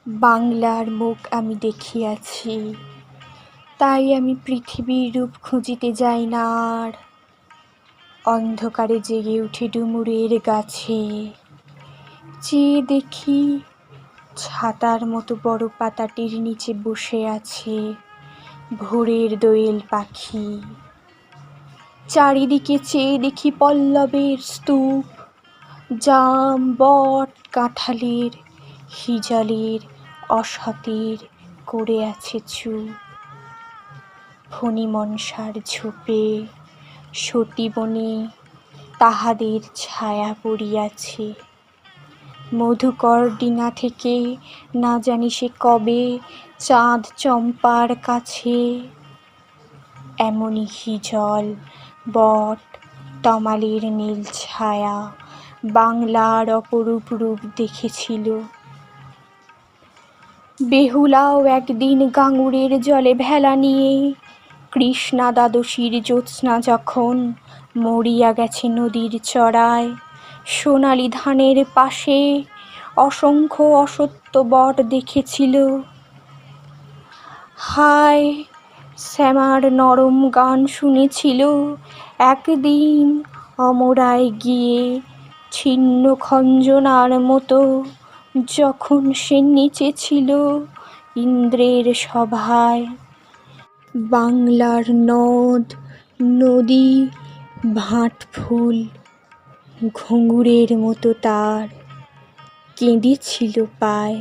বাংলার মুখ আমি দেখিয়াছি, তাই আমি পৃথিবীর রূপ খুঁজিতে যাই না আর। অন্ধকারে জেগে উঠে ডুমুরের গাছে, চেয়ে দেখি ছাতার মতো বড় পাতাটির নিচে বসে আছে ভোরের দোয়েল পাখি। চারিদিকে চেয়ে দেখি পল্লবের স্তূপ, জাম, বট, কাঁঠালের, হিজলের, অসতের করে আছে চুপ। ফণি মনসার ঝোপে সতীবনে তাহাদের ছায়া পড়িয়াছে। মধুকর্ডিনা থেকে না জানি সে কবে চাঁদ চম্পার কাছে। এমনি হিজল, বট, তমালের নীল ছায়া বাংলার অপরূপ রূপ দেখেছিল। বেহুলাও একদিন গাঙুরের জলে ভেলা নিয়ে কৃষ্ণা দ্বাদশীর জ্যোৎস্না যখন মরিয়া গেছে নদীর চড়ায়, সোনালি ধানের পাশে অসংখ্য অসত্য বট দেখেছিল। হায়, শ্যামার নরম গান শুনেছিল একদিন অমরায় গিয়ে ছিন্ন খঞ্জনার মতো, যখন সে নেচেছিল ইন্দ্রের সভায়। বাংলার নদ, নদী, ভাঁটফুল ঘুঙুরের মতো তার কেঁদেছিল পায়।